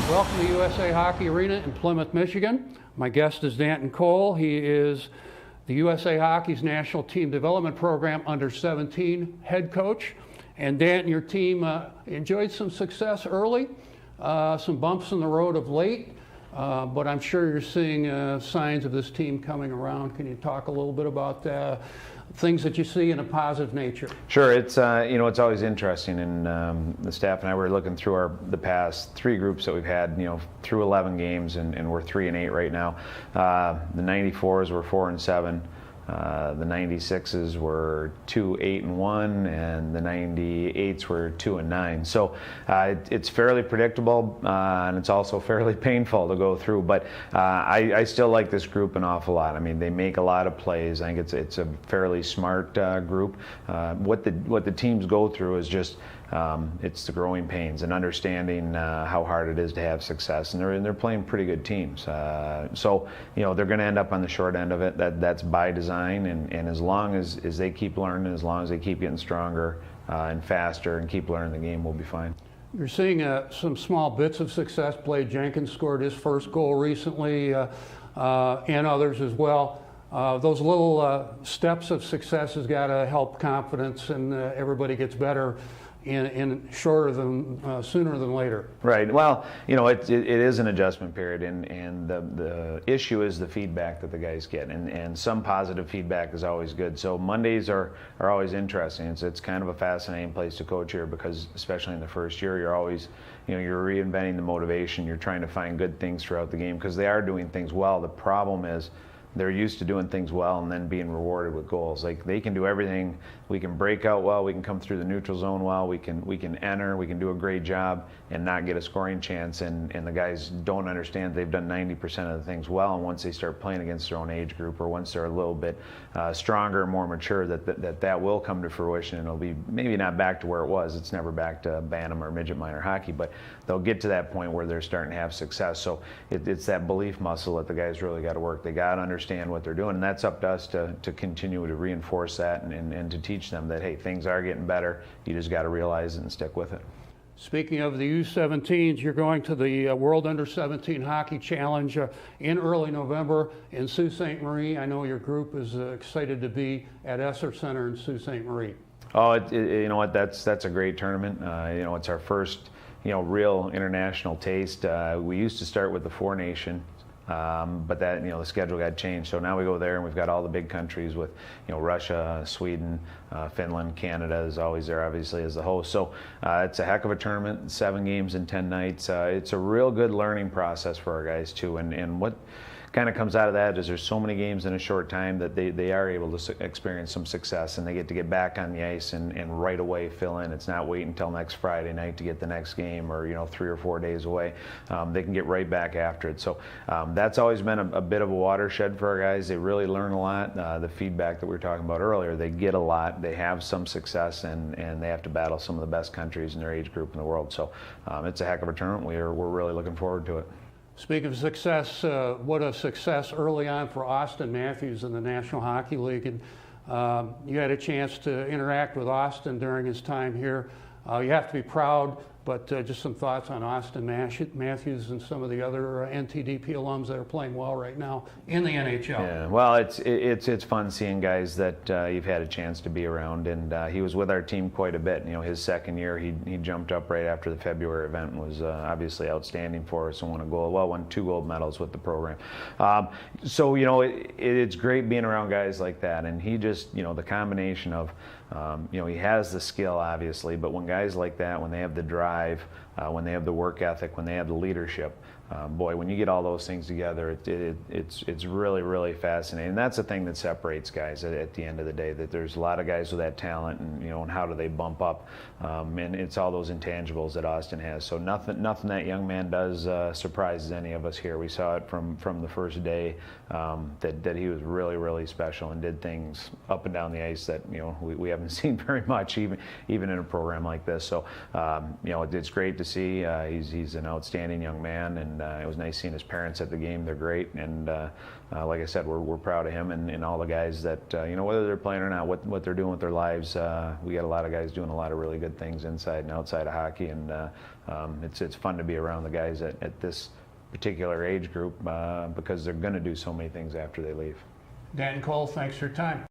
Welcome to USA Hockey Arena in Plymouth, Michigan. My guest is Danton Cole. He is the USA Hockey's National Team Development Program Under-17 head coach. And Danton, your team enjoyed some success early, some bumps in the road of late, but I'm sure you're seeing signs of this team coming around. Can you talk a little bit about things that you see in a positive nature? Sure. It's it's always interesting, and the staff and I were looking through the past three groups that we've had, through 11 games, and we're 3-8 right now. The 94s were 4-7. The 96s were 2-8-1, and the 98s were 2-9. So it's fairly predictable, and it's also fairly painful to go through. But I still like this group an awful lot. I mean, they make a lot of plays. I think it's a fairly smart group. What the teams go through is just it's the growing pains and understanding how hard it is to have success, and they're playing pretty good teams. So they're going to end up on the short end of it. That's by design, and as long as they keep learning, as long as they keep getting stronger and faster and keep learning the game, we'll be fine. You're seeing some small bits of success. Blake Jenkins scored his first goal recently, and others as well. Those little steps of success has got to help confidence, and everybody gets better in sooner than later. Right. Well, it is an adjustment period, and the issue is the feedback that the guys get, and some positive feedback is always good. So Mondays are always interesting. It's kind of a fascinating place to coach here, because especially in the first year, you're always you're reinventing the motivation. You're trying to find good things throughout the game, because they are doing things well. The problem is they're used to doing things well and then being rewarded with goals. Like, they can do everything. We can break out well, we can come through the neutral zone well, we can enter, we can do a great job and not get a scoring chance, and the guys don't understand they've done 90% of the things well, and once they start playing against their own age group, or once they're a little bit stronger and more mature, that will come to fruition, and it'll be maybe not back to where it was. It's never back to Bantam or midget minor hockey, but they'll get to that point where they're starting to have success. So it's that belief muscle that the guys really got to work. They got to understand what they're doing, and that's up to us to continue to reinforce that and to teach them that, hey, things are getting better. You just got to realize it and stick with it. Speaking of the U-17s, you're going to the World Under-17 Hockey Challenge in early November in Sault Ste. Marie. I know your group is excited to be at Esser Center in Sault Ste. Marie. Oh, you know what? That's a great tournament. It's our first real international taste. We used to start with the four nation. But that the schedule got changed, so now we go there and we've got all the big countries with Russia, Sweden, Finland, Canada is always there, obviously, as the host. So it's a heck of a tournament, 7 games in 10 nights. It's a real good learning process for our guys too, and what kind of comes out of that is there's so many games in a short time that they are able to experience some success, and they get to get back on the ice and right away fill in. It's not waiting until next Friday night to get the next game, or 3 or 4 days away. They can get right back after it. So that's always been a bit of a watershed for our guys. They really learn a lot. The feedback that we were talking about earlier, they get a lot. They have some success, and they have to battle some of the best countries in their age group in the world. So it's a heck of a tournament. We're really looking forward to it. Speaking of success, what a success early on for Austin Matthews in the National Hockey League. And you had a chance to interact with Austin during his time here. You have to be proud, but just some thoughts on Austin Matthews and some of the other NTDP alums that are playing well right now in the NHL. Yeah, well, it's fun seeing guys that you've had a chance to be around, and he was with our team quite a bit. His second year, he jumped up right after the February event and was obviously outstanding for us, and won 2 gold medals with the program. So it's great being around guys like that, and he just the combination of he has the skill, obviously, but when guys like that, when they have the drive, when they have the work ethic, when they have the leadership, boy, when you get all those things together, it's really, really fascinating. And that's the thing that separates guys at the end of the day, that there's a lot of guys with that talent, and and how do they bump up, and it's all those intangibles that Austin has. So nothing that young man does surprises any of us here. We saw it from the first day, that he was really, really special and did things up and down the ice that we haven't seen very much, even in a program like this. So it's great to see. He's an outstanding young man, and it was nice seeing his parents at the game. They're great, and like I said, we're proud of him and all the guys that, you know, whether they're playing or not, what they're doing with their lives. We got a lot of guys doing a lot of really good things inside and outside of hockey, and it's fun to be around the guys at this particular age group because they're going to do so many things after they leave. Danton Cole, thanks for your time.